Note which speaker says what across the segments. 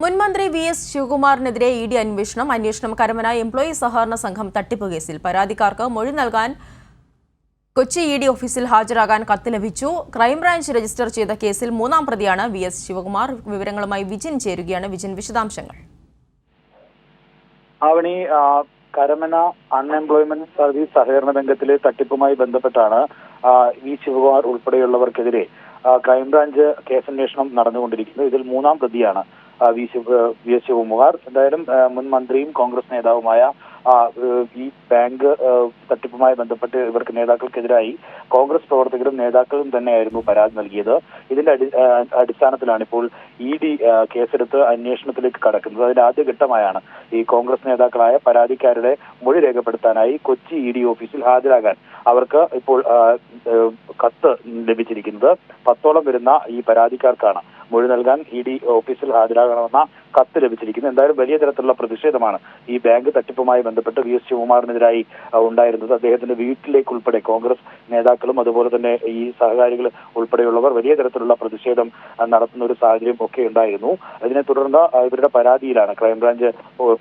Speaker 1: മുൻമന്ത്രി VS. ശിവകുമാറിനെതിരെ ED. അന്വേഷണം Karamana employee സഹകരണ സംഘം തട്ടിപ്പ് കേസിൽ പരാതിക്കാർക്ക് മൊഴി നൽകാൻ കൊച്ചി ഇ.ഡി. ഓഫീസിൽ ഹാജരാകാൻ കത്ത് ലഭിച്ചു. ക്രൈംബ്രാഞ്ച് രജിസ്റ്റർ ചെയ്ത കേസിൽ മൂന്നാം പ്രതിയാണ് വി.എസ്. ശിവകുമാർ. വിവരങ്ങളുമായി വിജിൻ ചേരുകയാണ്. വിജിൻ, വിശദാംശങ്ങൾ.
Speaker 2: കരമന അൺഎംപ്ലോയ്മെന്റ് സർവീസ് സഹകരണ രംഗത്തിലെ തട്ടിപ്പുമായി ബന്ധപ്പെട്ടാണ് വി ശിവകുമാർ ഉൾപ്പെടെയുള്ളവർക്കെതിരെ ക്രൈംബ്രാഞ്ച് കേസന്വേഷണം നടന്നുകൊണ്ടിരിക്കുന്നത്. ഇതിൽ മൂന്നാം പ്രതിയാണ് വി എസ് ശിവകുമാർ. എന്തായാലും മുൻ മന്ത്രിയും കോൺഗ്രസ് നേതാവുമായ ഈ ബാങ്ക് തട്ടിപ്പുമായി ബന്ധപ്പെട്ട് ഇവർക്ക് നേതാക്കൾക്കെതിരായി കോൺഗ്രസ് പ്രവർത്തകരും നേതാക്കളും തന്നെയായിരുന്നു പരാതി നൽകിയത്. ഇതിന്റെ അടിസ്ഥാനത്തിലാണ് ഇപ്പോൾ ഇ.ഡി. കേസെടുത്ത് അന്വേഷണത്തിലേക്ക് കടക്കുന്നത്. അതിന്റെ ആദ്യഘട്ടമായാണ് ഈ കോൺഗ്രസ് നേതാക്കളായ പരാതിക്കാരുടെ മൊഴി രേഖപ്പെടുത്താനായി കൊച്ചി ഇ.ഡി. ഓഫീസിൽ ഹാജരാകാൻ അവർക്ക് ഇപ്പോൾ കത്ത് ലഭിച്ചിരിക്കുന്നത്. 10ഓളം വരുന്ന ഈ പരാതിക്കാർക്കാണ് മൊഴി നൽകാൻ ഇ.ഡി. ഓഫീസിൽ ഹാജരാകണമെന്ന കത്ത് ലഭിച്ചിരിക്കുന്നത്. എന്തായാലും വലിയ തരത്തിലുള്ള പ്രതിഷേധമാണ് ഈ ബാങ്ക് തട്ടിപ്പുമായി ബന്ധപ്പെട്ട് വി എസ് ശിവകുമാറിനെതിരായി ഉണ്ടായിരുന്നത്. അദ്ദേഹത്തിന്റെ വീട്ടിലേക്ക് ഉൾപ്പെടെ കോൺഗ്രസ് നേതാക്കളും അതുപോലെ തന്നെ ഈ സഹകാരികൾ ഉൾപ്പെടെയുള്ളവർ വലിയ തരത്തിലുള്ള പ്രതിഷേധം നടത്തുന്ന ഒരു സാഹചര്യം ഒക്കെ ഉണ്ടായിരുന്നു. ഇതിനെ തുടർന്ന് ഇവരുടെ പരാതിയിലാണ് ക്രൈംബ്രാഞ്ച്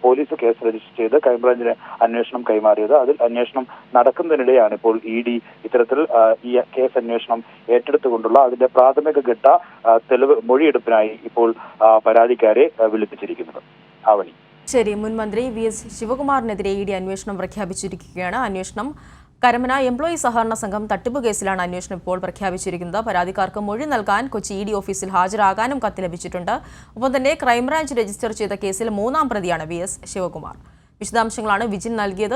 Speaker 2: പോലീസ് കേസ് രജിസ്റ്റർ ചെയ്ത് ക്രൈംബ്രാഞ്ചിന് അന്വേഷണം കൈമാറിയത്. അതിൽ അന്വേഷണം നടക്കുന്നതിനിടെയാണ് ഇപ്പോൾ ഇ.ഡി. ഇത്തരത്തിൽ ഈ കേസ് അന്വേഷണം ഏറ്റെടുത്തുകൊണ്ടുള്ള അതിന്റെ പ്രാഥമിക ഘട്ട തെളിവ് മൊഴിയെടുപ്പിനായി ഇപ്പോൾ പരാതിക്കാരെ വിളിപ്പിച്ചിരിക്കുന്നത്.
Speaker 1: ശരി, മുൻമന്ത്രി വി.എസ്. ശിവകുമാറിനെതിരെ ഇ.ഡി. അന്വേഷണം പ്രഖ്യാപിച്ചിരിക്കുകയാണ്. അന്വേഷണം കരമന എംപ്ലോയി സഹകരണ സംഘം തട്ടിപ്പ് കേസിലാണ് അന്വേഷണം ഇപ്പോൾ പ്രഖ്യാപിച്ചിരിക്കുന്നത്. പരാതിക്കാർക്ക് മൊഴി നൽകാൻ കൊച്ചി ഇ.ഡി. ഓഫീസിൽ ഹാജരാകാനും കത്ത് ലഭിച്ചിട്ടുണ്ട്. ഒപ്പം തന്നെ ക്രൈംബ്രാഞ്ച് രജിസ്റ്റർ ചെയ്ത കേസിൽ മൂന്നാം പ്രതിയാണ് വി.എസ്. ശിവകുമാർ. വിശദാംശങ്ങളാണ് വിജിൻ നൽകിയത്.